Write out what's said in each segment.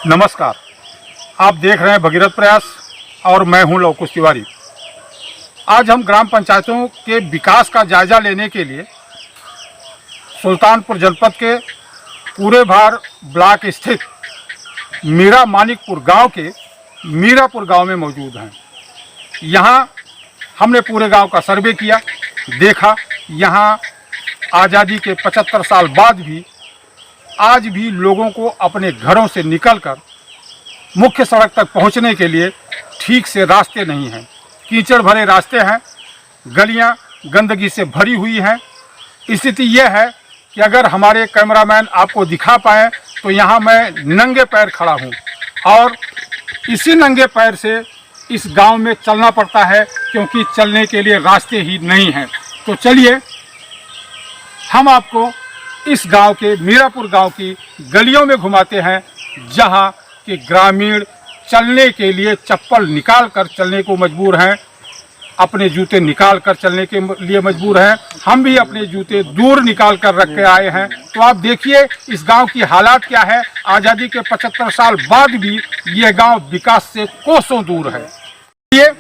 नमस्कार, आप देख रहे हैं भगीरथ प्रयास और मैं हूं लवकुश तिवारी। आज हम ग्राम पंचायतों के विकास का जायजा लेने के लिए सुल्तानपुर जनपद के पूरे भार ब्लॉक स्थित मीरा मानिकपुर गांव के मीरापुर गांव में मौजूद हैं। यहां हमने पूरे गांव का सर्वे किया, देखा यहां आज़ादी के 75 साल बाद भी आज भी लोगों को अपने घरों से निकलकर मुख्य सड़क तक पहुंचने के लिए ठीक से रास्ते नहीं हैं। कीचड़ भरे रास्ते हैं, गलियां गंदगी से भरी हुई हैं। स्थिति यह है कि अगर हमारे कैमरामैन आपको दिखा पाएँ तो यहाँ मैं नंगे पैर खड़ा हूँ और इसी नंगे पैर से इस गांव में चलना पड़ता है क्योंकि चलने के लिए रास्ते ही नहीं हैं। तो चलिए हम आपको इस गांव के मीरापुर गांव की गलियों में घुमाते हैं, जहां कि ग्रामीण चलने के लिए चप्पल निकाल कर चलने को मजबूर हैं, अपने जूते निकाल कर चलने के लिए मजबूर हैं। हम भी अपने जूते दूर निकाल कर रख के आए हैं। तो आप देखिए इस गांव की हालात क्या है। आज़ादी के 75 साल बाद भी यह गांव विकास से कोसों दूर है। ये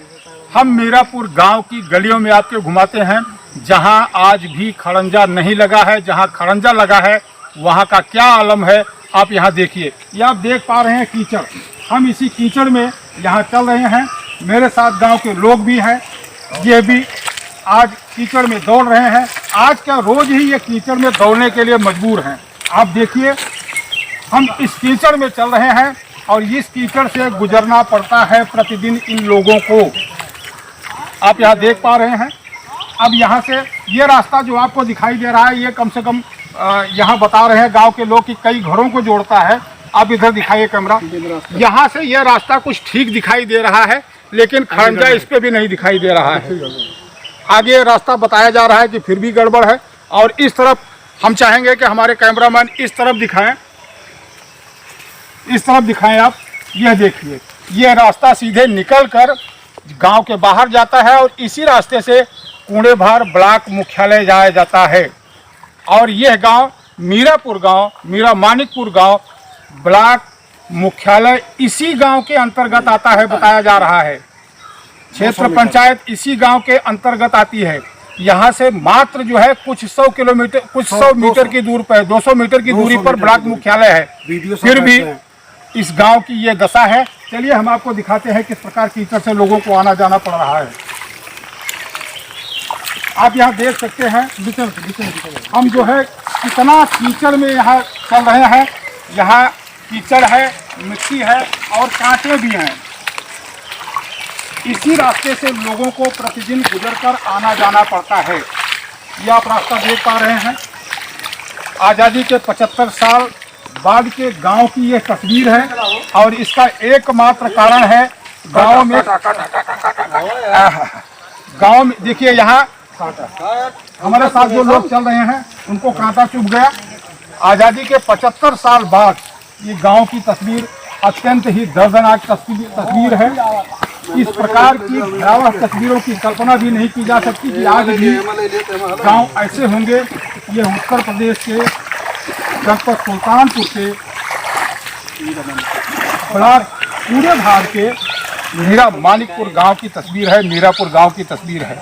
हम मीरापुर गांव की गलियों में आपको घुमाते हैं, जहां आज भी खड़ंजा नहीं लगा है। जहां खड़ंजा लगा है वहां का क्या आलम है आप यहां देखिए। ये आप देख पा रहे हैं कीचड़, हम इसी कीचड़ में यहां चल रहे हैं। मेरे साथ गांव के लोग भी हैं, ये भी आज कीचड़ में दौड़ रहे हैं। आज क्या रोज ही ये कीचड़ में दौड़ने के लिए मजबूर हैं। आप देखिए हम इस कीचड़ में चल रहे हैं और इस कीचड़ से गुजरना पड़ता है प्रतिदिन इन लोगों को। आप यहाँ देख पा रहे हैं। अब यहाँ से ये रास्ता जो आपको दिखाई दे रहा है, ये कम से कम यहाँ बता रहे हैं गांव के लोग कि कई घरों को जोड़ता है। आप इधर दिखाइए कैमरा, यहाँ से ये रास्ता कुछ ठीक दिखाई दे रहा है, लेकिन खड़ंजा इस पे भी नहीं दिखाई दे रहा है। आगे रास्ता बताया जा रहा है कि फिर भी गड़बड़ है। और इस तरफ हम चाहेंगे कि हमारे कैमरामैन इस तरफ दिखाएं, इस तरफ दिखाएं आप। यह देखिए यह रास्ता सीधे निकल कर गाँव के बाहर जाता है और इसी रास्ते से कुंडेभार ब्लॉक मुख्यालय जाया जाता है। और यह गांव मीरापुर गांव, मीरा मानिकपुर गांव ब्लॉक मुख्यालय इसी गांव के अंतर्गत आता है, बताया जा रहा है। क्षेत्र पंचायत इसी गांव के अंतर्गत आती है। यहां से मात्र जो है कुछ 100 मीटर की दूर पर, 200 मीटर की दूरी पर ब्लॉक मुख्यालय है। फिर भी इस गांव की ये दशा है। चलिए हम आपको दिखाते हैं किस प्रकार कीचड़ से लोगों को आना जाना पड़ रहा है। आप यहाँ देख सकते हैं हम जो है कितना कीचड़ में यहाँ चल रहे हैं। यहाँ कीचड़ है, मिट्टी है और कांटे भी हैं। इसी रास्ते से लोगों को प्रतिदिन गुजरकर आना जाना पड़ता है। ये आप रास्ता देख पा रहे हैं। आज़ादी के 75 साल बाद के गांव की ये तस्वीर है और इसका एकमात्र कारण है गांव में देखिए यहाँ हमारे साथ जो लोग चल रहे हैं उनको कांटा चुभ गया। आज़ादी के 75 साल बाद ये गांव की तस्वीर अत्यंत ही दर्दनाक तस्वीर है। इस प्रकार की भयावह तस्वीरों की कल्पना भी नहीं की जा सकती कि आज भी गांव ऐसे होंगे। ये उत्तर प्रदेश के जनपद सुल्तानपुर के ब्लॉक पूरे भार के मीरा मानिकपुर गांव की तस्वीर है, मीरापुर गांव की तस्वीर है।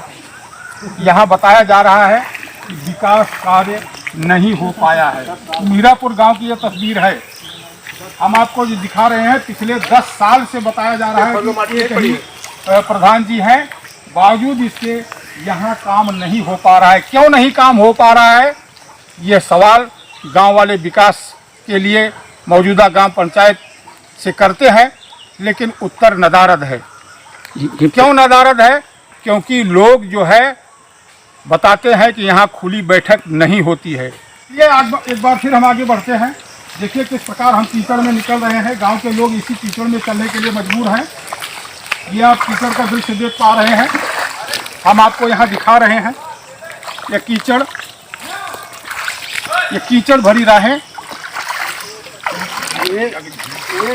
यहाँ बताया जा रहा है कि विकास कार्य नहीं हो पाया है। मीरापुर गांव की यह तस्वीर है। हम आपको जो दिखा रहे हैं पिछले 10 साल से बताया जा रहा है कि एक ही प्रधान जी हैं, बावजूद इसके यहाँ काम नहीं हो पा रहा है। क्यों नहीं काम हो पा रहा है, ये सवाल गांव वाले विकास के लिए मौजूदा ग्राम पंचायत से करते हैं, लेकिन उत्तर नदारद है। क्यों नदारद है? क्योंकि लोग जो है बताते हैं कि यहाँ खुली बैठक नहीं होती है। ये एक बार फिर हम आगे बढ़ते हैं। देखिए किस प्रकार हम कीचड़ में निकल रहे हैं। गांव के लोग इसी कीचड़ में चलने के लिए मजबूर हैं। ये आप कीचड़ का दृश्य देख पा रहे हैं। हम आपको यहाँ दिखा रहे हैं ये कीचड़ भरी राहें। एक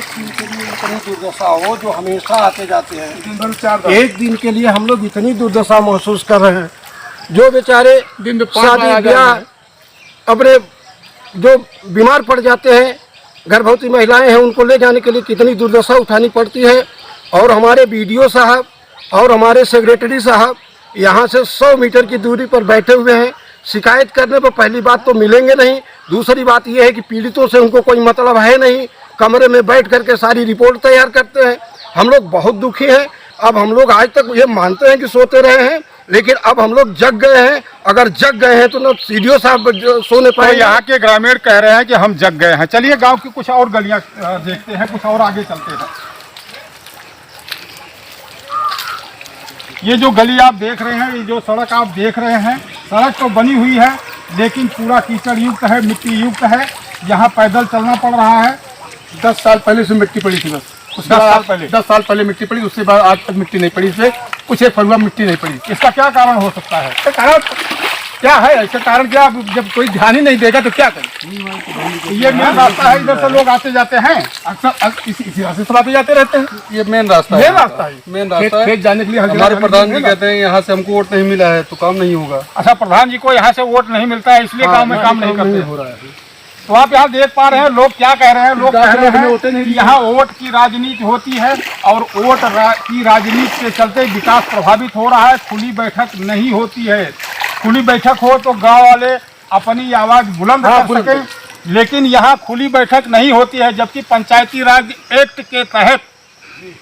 दिन के लिए इतनी दुर्दशा हो जो हमेशा आते जाते हैं। एक दिन के लिए हम लोग इतनी दुर्दशा महसूस कर रहे हैं। जो बेचारे शादी ब्याह अपने जो बीमार पड़ जाते हैं गर्भवती महिलाएं हैं उनको ले जाने के लिए कितनी दुर्दशा उठानी पड़ती है। और हमारे BDO साहब और हमारे सेक्रेटरी साहब यहाँ से 100 मीटर की दूरी पर बैठे हुए हैं। शिकायत करने पर पहली बात तो मिलेंगे नहीं, दूसरी बात यह है कि पीड़ितों से उनको कोई मतलब है नहीं। कमरे में बैठ करके सारी रिपोर्ट तैयार करते हैं। हम लोग बहुत दुखी हैं। अब हम लोग आज तक ये मानते हैं कि सोते रहे हैं, लेकिन अब हम लोग जग गए हैं। अगर जग गए हैं तो ना CDO साहब सोने तो पाए। यहाँ के ग्रामीण कह रहे हैं कि हम जग गए हैं। चलिए गांव की कुछ और गलियां देखते हैं, कुछ और आगे चलते हैं। ये जो गली आप देख रहे हैं, ये जो सड़क आप देख रहे हैं, सड़क तो बनी हुई है लेकिन पूरा कीचड़ युक्त है, मिट्टी युक्त है। यहाँ पैदल चलना पड़ रहा है। 10 साल पहले से मिट्टी पड़ी थी बस। 10 साल पहले मिट्टी पड़ी, उसके बाद आज तक मिट्टी नहीं पड़ी। इसमें कुछ एक फरुआ मिट्टी नहीं पड़ी। इसका क्या कारण हो सकता है? इसका कारण क्या है? इसका कारण क्या? जब कोई ध्यान ही नहीं देगा तो क्या करें? ये मेन रास्ता है, इधर से लोग आते जाते हैं, अक्सर इसी रास्ते से आते जाते रहते हैं। ये मेन रास्ता है। मेन रास्ता है। खेत जाने के लिए हमारे प्रधान जी कहते हैं यहाँ से हमको वोट नहीं मिला है तो काम नहीं होगा। अच्छा, प्रधान जी को यहाँ से वोट नहीं मिलता है इसलिए गाँव में काम नहीं करते हो रहा है। तो आप यहाँ देख पा रहे हैं लोग क्या कह रहे हैं। लोग कह रहे हैं कि यहाँ वोट की राजनीति होती है और वोट की राजनीति के चलते विकास प्रभावित हो रहा है। खुली बैठक नहीं होती है। खुली बैठक हो तो गांव वाले अपनी आवाज बुलंद कर सकें, लेकिन यहाँ खुली बैठक नहीं होती है। जबकि पंचायती राज एक्ट के तहत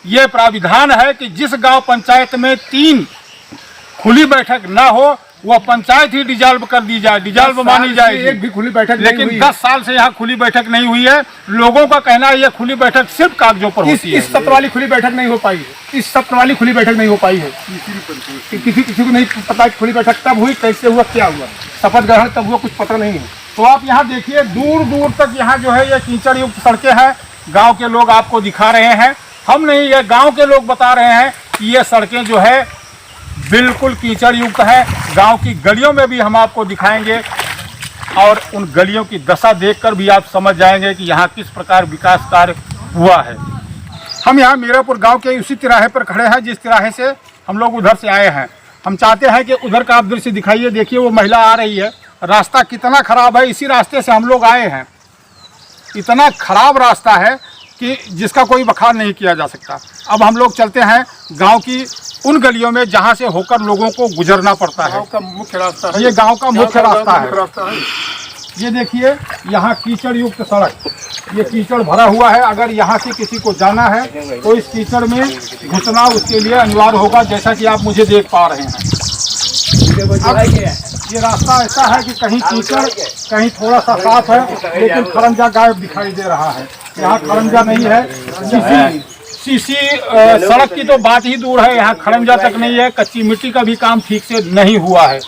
ये प्राविधान है कि जिस गांव पंचायत में 3 खुली बैठक ना हो वह पंचायत ही डिजॉल्व कर दी जाए, डिजॉल्व मानी जाएगी। एक भी खुली बैठक लेकिन 10 साल से यहाँ खुली बैठक नहीं हुई है। लोगों का कहना है ये खुली बैठक सिर्फ कागजों पर होती है। इस सत्र वाली खुली बैठक नहीं हो पाई है। इस सत्र वाली खुली बैठक नहीं हो पाई है। किसी को नहीं पता खुली बैठक कब हुई, कैसे हुआ, क्या हुआ, शपथ ग्रहण तब हुआ, कुछ पता नहीं है। तो आप यहाँ देखिए दूर दूर तक यहाँ जो है ये कीचड़ युक्त सड़कें हैं। गांव के लोग आपको दिखा रहे हैं, हम नहीं, ये गांव के लोग बता रहे हैं कि ये सड़कें जो है बिल्कुल कीचड़ युक्त है। गांव की गलियों में भी हम आपको दिखाएंगे और उन गलियों की दशा देखकर भी आप समझ जाएंगे कि यहाँ किस प्रकार विकास कार्य हुआ है। हम यहाँ मीरापुर गांव के उसी तिराहे पर खड़े हैं जिस तिराहे से हम लोग उधर से आए हैं। हम चाहते हैं कि उधर का आप दृश्य दिखाइए। देखिए वो महिला आ रही है, रास्ता कितना खराब है। इसी रास्ते से हम लोग आए हैं। इतना खराब रास्ता है कि जिसका कोई बखान नहीं किया जा सकता। अब हम लोग चलते हैं गांव की उन गलियों में जहां से होकर लोगों को गुजरना पड़ता है। गांव का मुख्य रास्ता है। ये गांव का मुख्य रास्ता है। ये देखिए यहाँ कीचड़ युक्त सड़क, ये कीचड़ भरा हुआ है। अगर यहाँ से किसी को जाना है तो इस कीचड़ में घुसना उसके लिए अनिवार्य होगा, जैसा कि आप मुझे देख पा रहे हैं। ये रास्ता ऐसा है कि कहीं कीचड़, कहीं थोड़ा सा साफ है, लेकिन खरंजा गायब दिखाई दे रहा है। यहाँ खरंजा नहीं है। सीसी सड़क की तो बात ही दूर है, यहाँ खरंजा तक नहीं है। कच्ची मिट्टी का भी काम ठीक से नहीं हुआ है।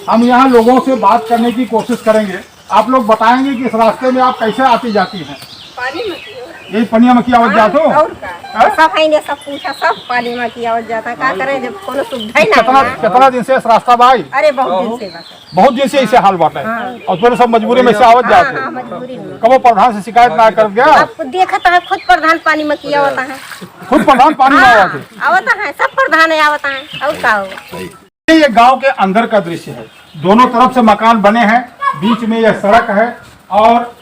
हम यहाँ लोगों से बात करने की कोशिश करेंगे। आप लोग बताएंगे कि इस रास्ते में आप कैसे आती जाती हैं? पानी में यही पनिया में की आवत जातो। और का सब है ने सब पूछा, सब पानी में की आवत जाता। का करे जब कोनो सुविधा ही ना है। कितना दिन से इस रास्ता भाई? अरे बहुत दिन से बस। बहुत दिन से इसे हाल बात है। और फिर सब मजबूरी में से आवत जाते। हाँ, मजबूरी में। कब प्रधान से शिकायत ना कर गया? अब देखता है खुद प्रधान पानी में की आवता है। खुद प्रधान पानी में आवत है। आवता है, सब प्रधान आवता है। और का होगा? ये गांव के अंदर का दृश्य है। दोनों तरफ से मकान बने हैं, बीच में यह सड़क है और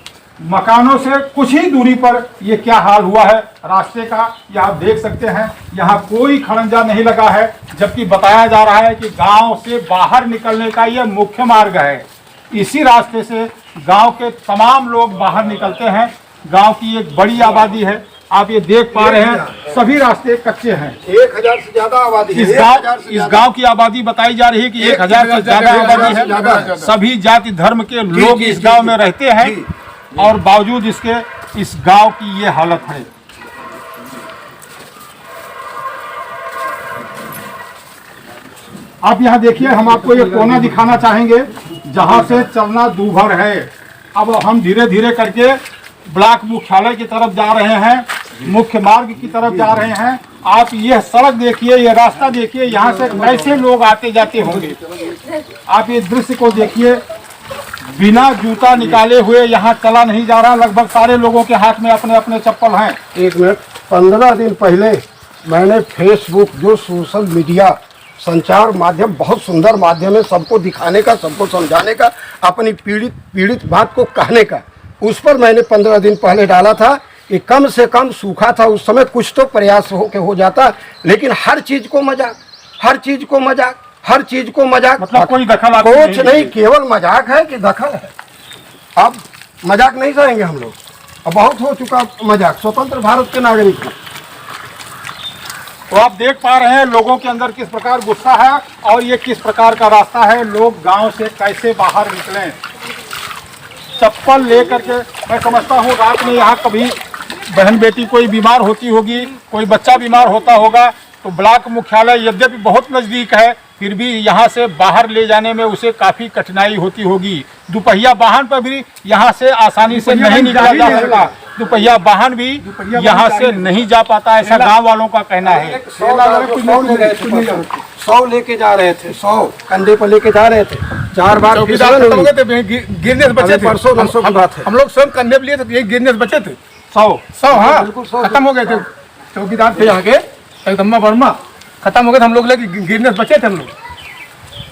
मकानों से कुछ ही दूरी पर ये क्या हाल हुआ है रास्ते का, ये आप देख सकते हैं। यहाँ कोई खड़ंजा नहीं लगा है, जबकि बताया जा रहा है कि गांव से बाहर निकलने का ये मुख्य मार्ग है। इसी रास्ते से गांव के तमाम लोग बाहर निकलते हैं। गांव की एक बड़ी आबादी है, आप ये देख पा रहे हैं। सभी रास्ते कच्चे हैं। 1000 से ज्यादा आबादी है। इस गांव की आबादी बताई जा रही है कि 1000 से ज्यादा आबादी है। सभी जाति धर्म के लोग इस गांव में रहते हैं और बावजूद इसके इस गांव की ये हालत है। आप यहाँ देखिए, हम आपको ये कोना दिखाना चाहेंगे जहां से चलना दूभर है। अब हम धीरे धीरे करके ब्लॉक मुख्यालय की तरफ जा रहे हैं, मुख्य मार्ग की तरफ जा रहे हैं। आप ये सड़क देखिए, ये रास्ता देखिए, यहाँ से कैसे लोग आते जाते होंगे। आप ये दृश्य को देखिए, बिना जूता निकाले हुए यहाँ चला नहीं जा रहा। लगभग सारे लोगों के हाथ में अपने अपने चप्पल हैं। एक मिनट, 15 दिन पहले मैंने फेसबुक जो सोशल मीडिया संचार माध्यम बहुत सुंदर माध्यम है, सबको दिखाने का, सबको समझाने का, अपनी पीड़ित बात को कहने का। उस पर मैंने 15 दिन पहले डाला था कि कम से कम सूखा था उस समय, कुछ तो प्रयास हो जाता, लेकिन हर चीज को मजाक, हर चीज को मजाक, हर चीज को मजाक, मतलब कोई दखल आपकी कुछ नहीं नहीं, केवल मजाक है कि दखल है। अब मजाक नहीं सहेंगे हम लोग, अब बहुत हो चुका मजाक, स्वतंत्र भारत के नागरिक हैं। तो आप देख पा रहे हैं लोगों के अंदर किस प्रकार गुस्सा है और ये किस प्रकार का रास्ता है, लोग गांव से कैसे बाहर निकलें। चप्पल लेकर के, मैं समझता हूँ रात में यहाँ कभी बहन बेटी कोई बीमार होती होगी, कोई बच्चा बीमार होता होगा, तो ब्लॉक मुख्यालय यद्यपि बहुत नज़दीक है, फिर भी यहाँ से बाहर ले जाने में उसे काफ़ी कठिनाई होती होगी। दुपहिया वाहन पर भी यहाँ से आसानी से नहीं निकला जा सकता, दुपहिया वाहन भी यहाँ से नहीं जा पाता, ऐसा गांव वालों का कहना है। 100 लेके जा रहे थे, 100 कंधे पर लेके जा रहे थे, 4 बार फिसलन हुई। गिरने से बचे थे, परसों की बात है। हम लोग स्वयं कंधे पे लिए थे, ये गिरने से बचे थे। 100 हाँ, बिल्कुल 100 खत्म हो गए थे। चौकीदार थे यहाँ के एकदम्मा वर्मा, खत्म हो गए थे, हम लोग लेके गिरने से बचे थे हम लोग।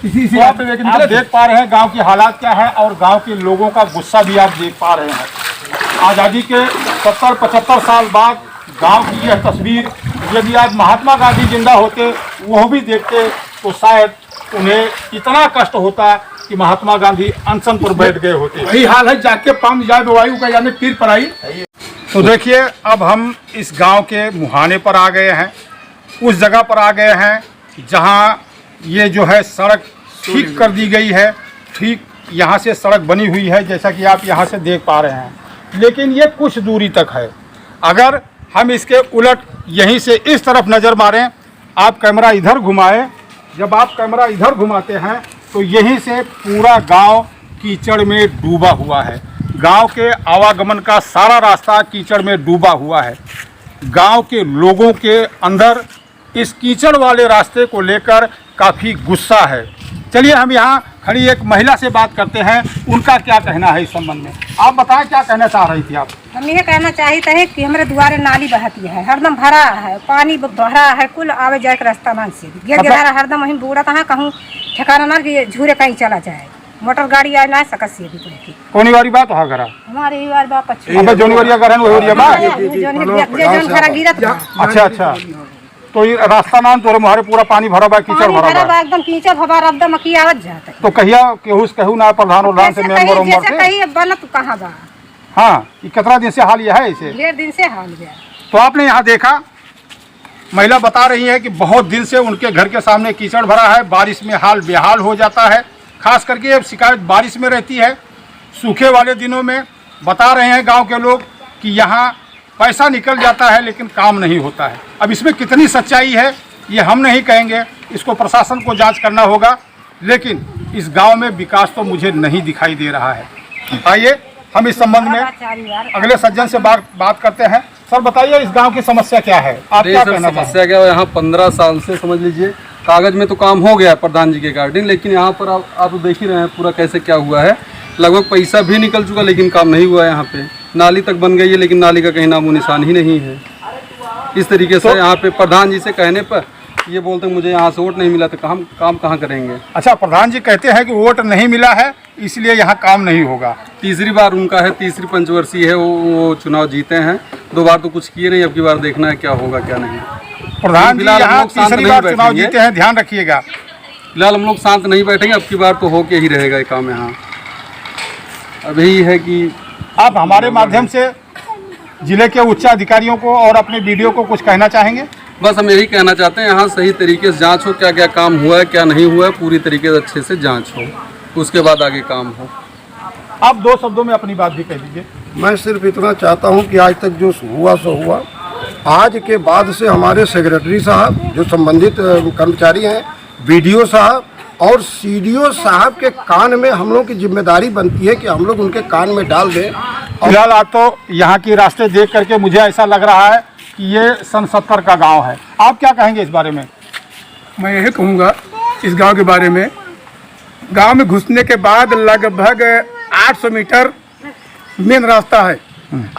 इसी तो आप देख पा रहे हैं गांव की हालात क्या है और गांव के लोगों का गुस्सा भी आप देख पा रहे हैं। आज़ादी के 70-75 साल बाद गांव की यह तस्वीर, यदि आज महात्मा गांधी जिंदा होते वो भी देखते तो शायद उन्हें इतना कष्ट होता कि महात्मा गांधी अनशन पर बैठ गए होते। वही हाल है, जाके पाम जाए वायु का जाने पीर पर आई। तो देखिए अब हम इस गांव के मुहाने पर आ गए हैं, उस जगह पर आ गए हैं जहां ये जो है सड़क ठीक कर दी गई है, ठीक यहाँ से सड़क बनी हुई है जैसा कि आप यहाँ से देख पा रहे हैं, लेकिन ये कुछ दूरी तक है। अगर हम इसके उलट यहीं से इस तरफ नज़र मारें, आप कैमरा इधर घुमाएं, जब आप कैमरा इधर घुमाते हैं तो यहीं से पूरा गांव कीचड़ में डूबा हुआ है। गांव के आवागमन का सारा रास्ता कीचड़ में डूबा हुआ है। गांव के लोगों के अंदर इस कीचड़ वाले रास्ते को लेकर काफ़ी गुस्सा है। चलिए हम यहाँ खड़ी एक महिला से बात करते हैं, उनका क्या कहना है इस संबंध में। आप बताएं क्या कहना चाह रही थी आप। हम ये कहना चाहते हैं कि हमारे द्वारे नाली बहती है, हरदम भरा है, पानी भरा है, कुल आवे जाए के रास्ता मान से गिर गिरा हरदम वहीं बूढ़ा था, कहूँ ठिकाना ना कि झूरे कहीं चला जाए, मोटर गाड़ी आ ना सकत से भी पड़ती। कौन वाली बात है घरा हमारे बार बाप अबे जोनवरिया घर है वो हो रही गिरत। अच्छा तो ये रास्ता नाम तो हमारे पूरा पानी भरा हुआ, कीचड़ भरा हुआ है, एकदम कीचड़ भरा एकदम की आवत जाता है। तो कहिया कहू ना प्रधान उधान से मेंबर उम्बर से कहीं बनत कहाँ बा। हाँ, ये कितना दिन से हाल यह है इसे? 1.5 दिन से हाल गया। तो आपने यहाँ देखा, महिला बता रही है कि बहुत दिन से उनके घर के सामने कीचड़ भरा है, बारिश में हाल बेहाल हो जाता है, खास करके अब शिकायत बारिश में रहती है। सूखे वाले दिनों में बता रहे हैं गांव के लोग कि यहाँ पैसा निकल जाता है लेकिन काम नहीं होता है। अब इसमें कितनी सच्चाई है ये हम नहीं कहेंगे, इसको प्रशासन को जांच करना होगा, लेकिन इस गांव में विकास तो मुझे नहीं दिखाई दे रहा है। आइए हम इस संबंध में अगले सज्जन से बात करते हैं। सर बताइए इस गांव की समस्या क्या है, आप क्या कहना चाहते हैं? समस्या क्या है, यहाँ 15 साल से समझ लीजिए कागज में तो काम हो गया है प्रधान जी के अकॉर्डिंग, लेकिन यहाँ पर आप देख ही रहे हैं पूरा कैसे क्या हुआ है। लगभग पैसा भी निकल चुका लेकिन काम नहीं हुआ है। यहाँ पे नाली तक बन गई है लेकिन नाली का कहीं नामो निशान ही नहीं है। इस तरीके से यहाँ पे प्रधान जी से कहने पर ये बोलते हैं मुझे यहाँ से वोट नहीं मिला तो काम कहाँ करेंगे। अच्छा, प्रधान जी कहते हैं कि वोट नहीं मिला है इसलिए यहाँ काम नहीं होगा। तीसरी बार उनका है, तीसरी पंचवर्षीय है, वो चुनाव जीते हैं, 2 बार तो कुछ किए नहीं, अब की बार देखना है क्या होगा क्या नहीं। प्रधान जी यहाँ तीसरी बार चुनाव जीते हैं, ध्यान रखिएगा। फिलहाल हम लोग शांत नहीं बैठेंगे, अब की बार तो होके ही रहेगा ये काम। यहाँ अब यही है कि आप हमारे माध्यम से जिले के उच्च अधिकारियों को और अपने वीडियो को कुछ कहना चाहेंगे? बस हम यही कहना चाहते हैं यहाँ सही तरीके से जांच हो, क्या क्या काम हुआ है क्या नहीं हुआ है, पूरी तरीके से अच्छे से जांच हो, उसके बाद आगे काम हो। आप 2 शब्दों में अपनी बात भी कह दीजिए। मैं सिर्फ इतना चाहता हूं कि आज तक जो हुआ सो हुआ, आज के बाद से हमारे सेक्रेटरी साहब जो संबंधित कर्मचारी हैं, बीडीओ साहब और सीडीओ साहब के कान में हम लोग की जिम्मेदारी बनती है कि हम लोग उनके कान में डाल दें। फिलहाल आज तो यहाँ की रास्ते देख करके मुझे ऐसा लग रहा है कि ये सन 70 का गांव है। आप क्या कहेंगे इस बारे में? मैं यही कहूँगा इस गांव के बारे में, गांव में घुसने के बाद लगभग 800 मीटर मेन रास्ता है।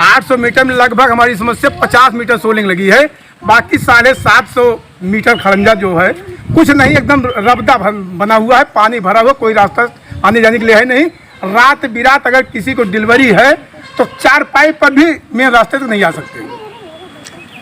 800 मीटर में लगभग हमारी समस्या 50 मीटर सोलिंग लगी है, बाकी 750 मीटर खड़ंजा जो है कुछ नहीं, एकदम रबदा बना हुआ है, पानी भरा हुआ, कोई रास्ता आने जाने के लिए है नहीं। रात बिरात अगर किसी को डिलीवरी है तो 4 पाइप पर भी मेन रास्ते तक नहीं आ सकते।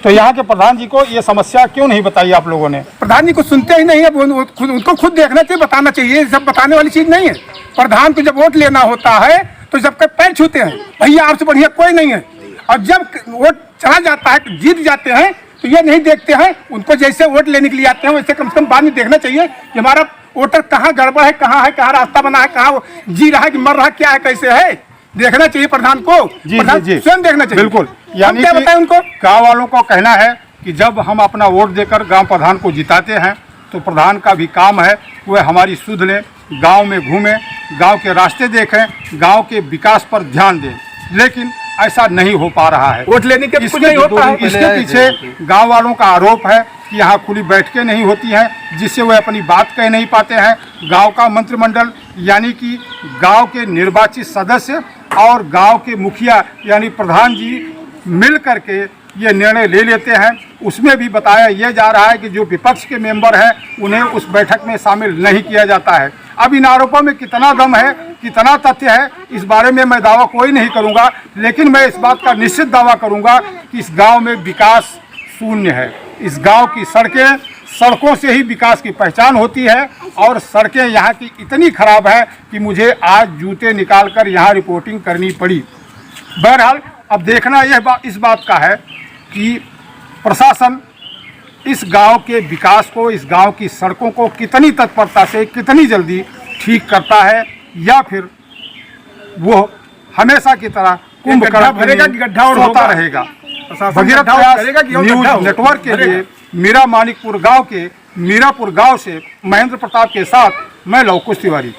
तो यहाँ के प्रधान जी को ये समस्या क्यों नहीं बताई आप लोगों ने? प्रधान जी को सुनते ही नहीं है, उनको खुद देखना चाहिए, बताना चाहिए। सब बताने वाली चीज नहीं है। प्रधान को जब वोट लेना होता है तो सबके पैर छूते हैं, भैया आपसे बढ़िया कोई नहीं है। और जब वोट चला जाता है, जीत जाते हैं, तो ये नहीं देखते हैं। उनको जैसे वोट लेने के लिए आते हैं वैसे कम से कम बाद में देखना चाहिए कि हमारा वोटर कहाँ गड़बड़ है, कहाँ रास्ता बना है, कहाँ वो जी रहा है कि मर रहा है, क्या है, कैसे है, देखना चाहिए प्रधान को। प्रधान स्वयं देखना चाहिए। बिल्कुल। यानी क्या बताएं उनको? गाँव वालों को कहना है कि जब हम अपना वोट देकर गांव प्रधान को जिताते हैं तो प्रधान का भी काम है वह हमारी सुध लें, गांव में घूमें, गांव के रास्ते देखें, गांव के विकास पर ध्यान दें। लेकिन ऐसा नहीं हो पा रहा है। वोट लेने के कुछ नहीं होता है। इसके पीछे गांव वालों का आरोप है कि यहाँ खुली बैठकें नहीं होती हैं, जिससे वह अपनी बात कह नहीं पाते हैं। गांव का मंत्रिमंडल यानी कि गांव के निर्वाचित सदस्य और गांव के मुखिया यानी प्रधान जी मिल करके ये निर्णय ले लेते हैं। उसमें भी बताया यह जा रहा है कि जो विपक्ष के मेंबर हैं उन्हें उस बैठक में शामिल नहीं किया जाता है। अब इन आरोपों में कितना दम है, कितना तथ्य है, इस बारे में मैं दावा कोई नहीं करूंगा, लेकिन मैं इस बात का निश्चित दावा करूंगा कि इस गांव में विकास शून्य है। इस गांव की सड़कों से ही विकास की पहचान होती है और सड़कें यहाँ की इतनी खराब है कि मुझे आज जूते निकाल कर यहाँ रिपोर्टिंग करनी पड़ी। बहरहाल अब देखना इस बात का है कि प्रशासन इस गांव के विकास को, इस गांव की सड़कों को कितनी तत्परता से, कितनी जल्दी ठीक करता है, या फिर वो हमेशा की तरह कुंभकर्ण भरेगा कि गड्ढा और होता होगा? रहेगा। भगीरथ प्रयास न्यूज नेटवर्क के लिए मीरा मानिकपुर गांव के मीरापुर गांव से महेंद्र प्रताप के साथ मैं लवकुश तिवारी।